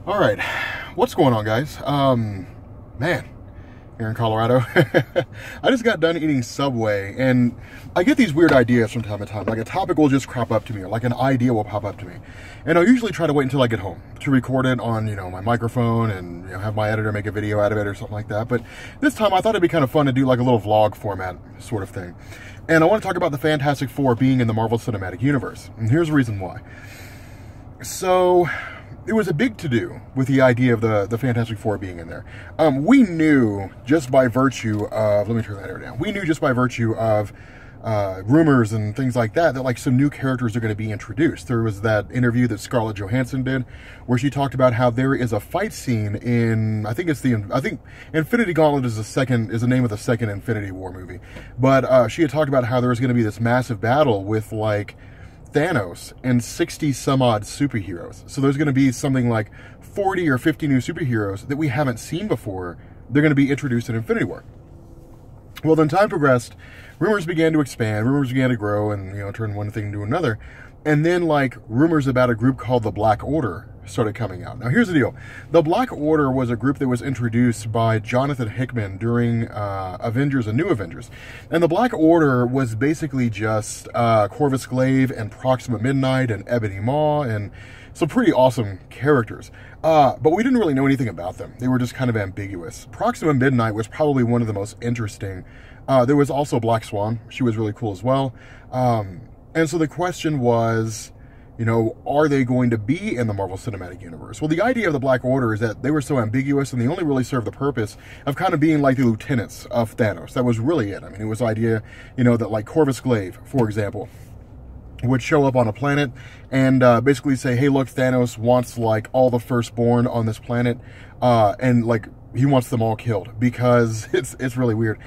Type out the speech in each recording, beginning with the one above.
All right, what's going on, guys? Man, here in Colorado, I just got done eating Subway, and I get these weird ideas from time to time. Like a topic will just crop up to me, or like an idea will pop up to me, and I'll usually try to wait until I get home to record it on, my microphone, and have my editor make a video out of it or something like that. But this time, I thought it'd be kind of fun to do like a little vlog format sort of thing, and I want to talk about the Fantastic Four being in the Marvel Cinematic Universe, and here's the reason why. So it was a big to-do with the idea of the Fantastic Four being in there. We knew just by virtue of, let me turn that air down. We knew just by virtue of rumors and things like that, that like some new characters are going to be introduced. There was that interview that Scarlett Johansson did, where she talked about how there is a fight scene in, I think Infinity Gauntlet is the name of the second Infinity War movie. But she had talked about how there was going to be this massive battle with like Thanos and 60 some odd superheroes. So there's going to be something like 40 or 50 new superheroes that we haven't seen before. They're going to be introduced in Infinity War. Well, then time progressed, rumors began to expand, rumors began to grow, and turn one thing into another. And then like rumors about a group called the Black Order started coming out. Now here's the deal. The Black Order was a group that was introduced by Jonathan Hickman during Avengers and New Avengers. And the Black Order was basically just Corvus Glaive and Proxima Midnight and Ebony Maw and some pretty awesome characters. But we didn't really know anything about them. They were just kind of ambiguous. Proxima Midnight was probably one of the most interesting. There was also Black Swan. She was really cool as well. And so the question was, are they going to be in the Marvel Cinematic Universe? Well, the idea of the Black Order is that they were so ambiguous and they only really served the purpose of kind of being like the lieutenants of Thanos. That was really it. I mean, it was the idea, that like Corvus Glaive, for example, would show up on a planet and basically say, hey, look, Thanos wants like all the firstborn on this planet, and like he wants them all killed because it's really weird,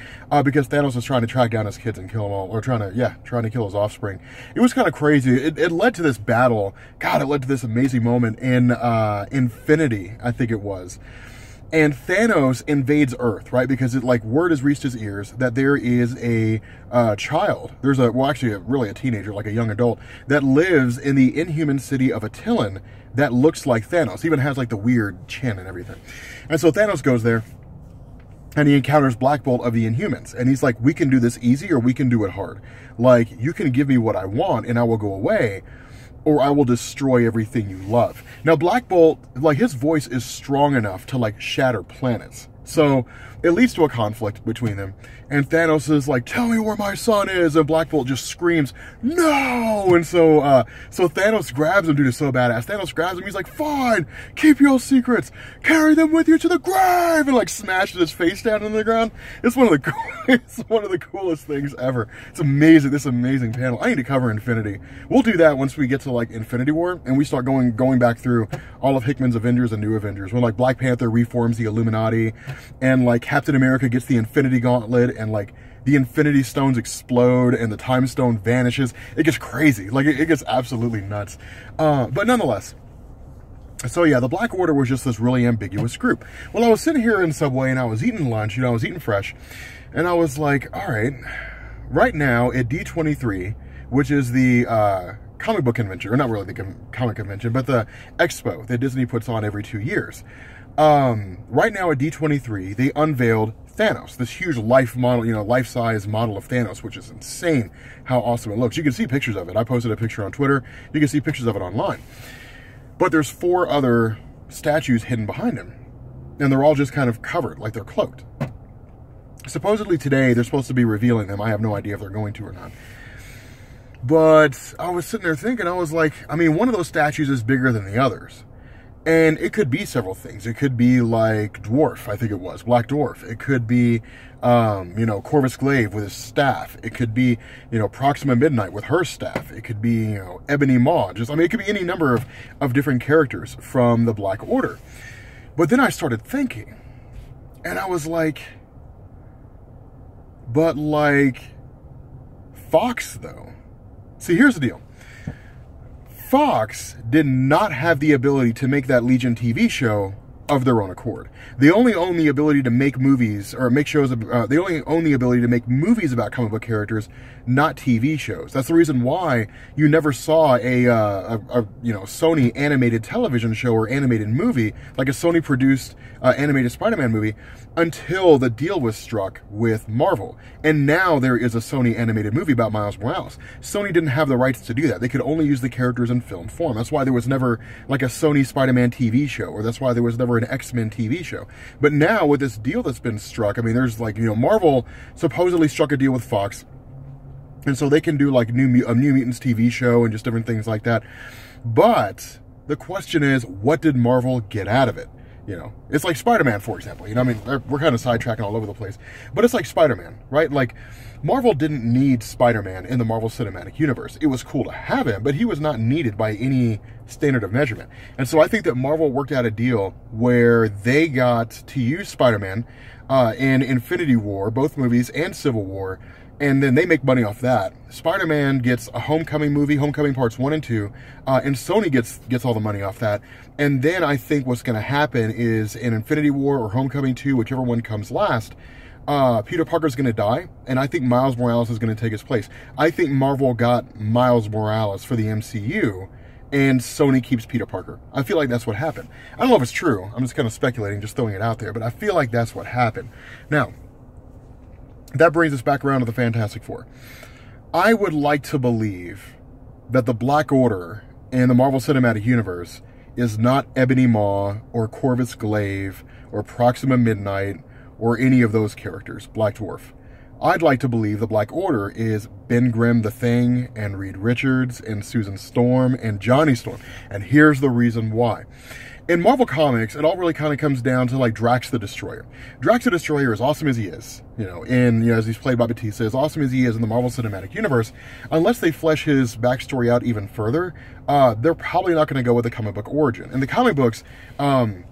because Thanos is trying to track down his kids and kill them all, or trying to kill his offspring. It was kind of crazy. It led to this battle. God, it led to this amazing moment in Infinity, I think it was. And Thanos invades Earth, right? Because word has reached his ears that there is a child. There's really a teenager, like a young adult, that lives in the inhuman city of Attilan that looks like Thanos. He even has like the weird chin and everything. And so Thanos goes there and he encounters Black Bolt of the Inhumans. And he's like, we can do this easy or we can do it hard. Like, you can give me what I want and I will go away, or I will destroy everything you love. Now, Black Bolt, like, his voice is strong enough to, like, shatter planets. So it leads to a conflict between them. And Thanos is like, tell me where my son is. And Black Bolt just screams, no! And so Thanos grabs him, dude, is so badass. Thanos grabs him, he's like, fine, keep your secrets, carry them with you to the grave, and like smashes his face down on the ground. It's one of the coolest things ever. It's amazing, this amazing panel. I need to cover Infinity. We'll do that once we get to like Infinity War, and we start going back through all of Hickman's Avengers and New Avengers, when like Black Panther reforms the Illuminati, and like Captain America gets the Infinity Gauntlet, and like the Infinity Stones explode and the Time Stone vanishes. It gets crazy. Like it gets absolutely nuts. But nonetheless, so yeah, the Black Order was just this really ambiguous group. Well, I was sitting here in Subway and I was eating lunch, I was eating fresh, and I was like, all right, right now at D23, which is the comic book convention, or not really the comic convention, but the expo that Disney puts on every 2 years. Right now at D23, they unveiled Thanos, this huge life model, life-size model of Thanos, which is insane how awesome it looks. You can see pictures of it. I posted a picture on Twitter. You can see pictures of it online. But there's 4 other statues hidden behind him, and they're all just kind of covered, like they're cloaked. Supposedly today, they're supposed to be revealing them. I have no idea if they're going to or not. But I was sitting there thinking, I was like, I mean, one of those statues is bigger than the others. And it could be several things. It could be like Dwarf, I think it was, Black Dwarf. It could be, Corvus Glaive with his staff. It could be, Proxima Midnight with her staff. It could be, Ebony Maw. It could be any number of different characters from the Black Order. But then I started thinking, and I was like, but like, Fox though. See, here's the deal. Fox did not have the ability to make that Legion TV show of their own accord. They only own the ability to make movies or make shows. They only own the ability to make movies about comic book characters, not TV shows. That's the reason why you never saw a Sony animated television show or animated movie, like a Sony produced animated Spider-Man movie, until the deal was struck with Marvel. And now there is a Sony animated movie about Miles Morales. Sony didn't have the rights to do that. They could only use the characters in film form. That's why there was never like a Sony Spider-Man TV show, or that's why there was never an X-Men TV show. But now with this deal that's been struck, I mean, there's like, Marvel supposedly struck a deal with Fox, and so they can do like a New Mutants TV show and just different things like that. But the question is, what did Marvel get out of it? It's like Spider-Man, for example. I mean, we're kind of sidetracking all over the place, but it's like Spider-Man, right? Like, Marvel didn't need Spider-Man in the Marvel Cinematic Universe. It was cool to have him, but he was not needed by any standard of measurement. And so I think that Marvel worked out a deal where they got to use Spider-Man in Infinity War, both movies, and Civil War, and then they make money off that. Spider-Man gets a Homecoming movie, Homecoming Parts 1 and 2, and Sony gets all the money off that. And then I think what's going to happen is in Infinity War or Homecoming 2, whichever one comes last, Peter Parker's going to die, and I think Miles Morales is going to take his place. I think Marvel got Miles Morales for the MCU, and Sony keeps Peter Parker. I feel like that's what happened. I don't know if it's true. I'm just kind of speculating, just throwing it out there, but I feel like that's what happened. Now, that brings us back around to the Fantastic Four. I would like to believe that the Black Order in the Marvel Cinematic Universe is not Ebony Maw or Corvus Glaive or Proxima Midnight or any of those characters, Black Dwarf. I'd like to believe the Black Order is Ben Grimm the Thing and Reed Richards and Susan Storm and Johnny Storm. And here's the reason why. In Marvel Comics, it all really kind of comes down to like Drax the Destroyer. Drax the Destroyer, as awesome as he is, as he's played by Batista, as awesome as he is in the Marvel Cinematic Universe, unless they flesh his backstory out even further, they're probably not going to go with the comic book origin. In the comic books, I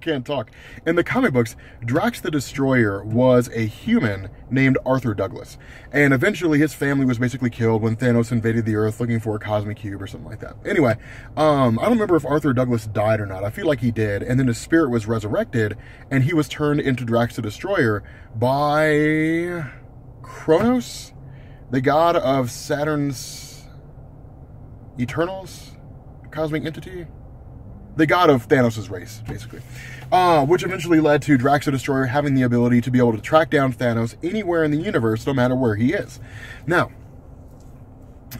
can't talk. In the comic books, Drax the Destroyer was a human named Arthur Douglas. And eventually his family was basically killed when Thanos invaded the Earth looking for a cosmic cube or something like that. Anyway, I don't remember if Arthur Douglas died or not. I feel like he did. And then his spirit was resurrected, and he was turned into Drax the Destroyer by Kronos, the god of Saturn's Eternals, cosmic entity. The god of Thanos' race, basically. Which eventually led to Drax the Destroyer having the ability to be able to track down Thanos anywhere in the universe, no matter where he is. Now,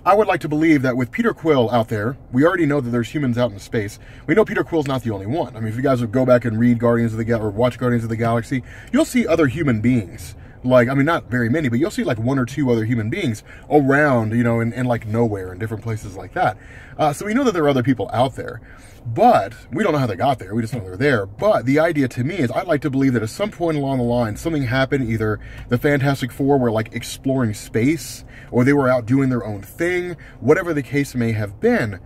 I would like to believe that with Peter Quill out there, we already know that there's humans out in space. We know Peter Quill's not the only one. I mean, if you guys would go back and read Guardians of the Galaxy, or watch Guardians of the Galaxy, you'll see other human beings. Like, I mean, not very many, but you'll see like one or two other human beings around, in like nowhere and different places like that. So we know that there are other people out there, but we don't know how they got there. We just know they're there. But the idea to me is I'd like to believe that at some point along the line, something happened, either the Fantastic Four were like exploring space, or they were out doing their own thing, whatever the case may have been.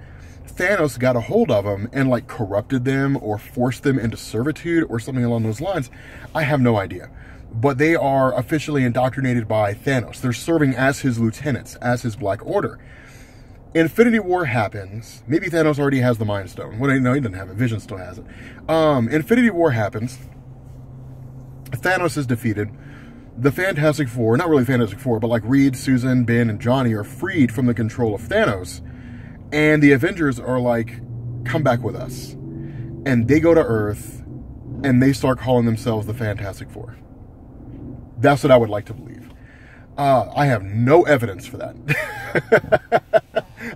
Thanos got a hold of them and like corrupted them or forced them into servitude or something along those lines. I have no idea. But they are officially indoctrinated by Thanos. They're serving as his lieutenants, as his Black Order. Infinity War happens. Maybe Thanos already has the Mind Stone. Well, no, he doesn't have it. Vision still has it. Infinity War happens. Thanos is defeated. The Fantastic Four, not really Fantastic Four, but like Reed, Susan, Ben, and Johnny are freed from the control of Thanos. And the Avengers are like, come back with us. And they go to Earth, and they start calling themselves the Fantastic Four. That's what I would like to believe. I have no evidence for that.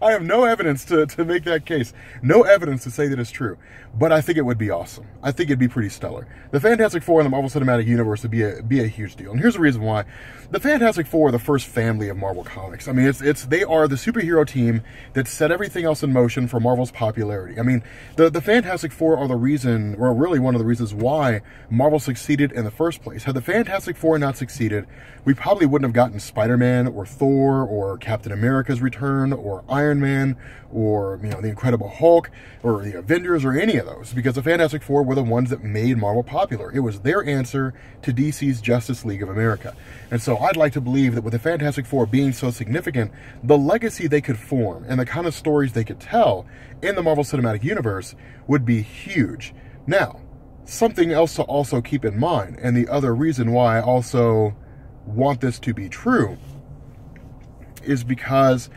I have no evidence to make that case. No evidence to say that it's true. But I think it would be awesome. I think it'd be pretty stellar. The Fantastic Four in the Marvel Cinematic Universe would be a huge deal. And here's the reason why. The Fantastic Four are the first family of Marvel Comics. I mean, they are the superhero team that set everything else in motion for Marvel's popularity. I mean, the Fantastic Four are the reason, or really one of the reasons why Marvel succeeded in the first place. Had the Fantastic Four not succeeded, we probably wouldn't have gotten Spider-Man or Thor or Captain America's return or Iron Iron Man or, you know, the Incredible Hulk or the Avengers or any of those, because the Fantastic Four were the ones that made Marvel popular. It was their answer to DC's Justice League of America. And so I'd like to believe that with the Fantastic Four being so significant, the legacy they could form and the kind of stories they could tell in the Marvel Cinematic Universe would be huge. Now, something else to also keep in mind, and the other reason why I also want this to be true, is because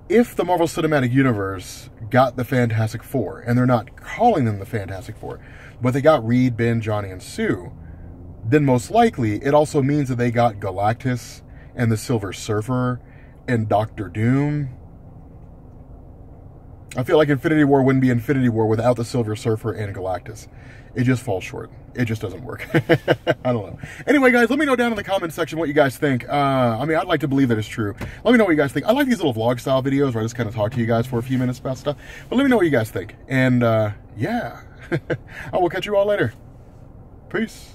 if the Marvel Cinematic Universe got the Fantastic Four, and they're not calling them the Fantastic Four, but they got Reed, Ben, Johnny, and Sue, then most likely it also means that they got Galactus and the Silver Surfer and Doctor Doom. I feel like Infinity War wouldn't be Infinity War without the Silver Surfer and Galactus. It just falls short. It just doesn't work. I don't know. Anyway, guys, let me know down in the comment section what you guys think. I mean, I'd like to believe that it's true. Let me know what you guys think. I like these little vlog style videos where I just kind of talk to you guys for a few minutes about stuff. But let me know what you guys think. And yeah, I will catch you all later. Peace.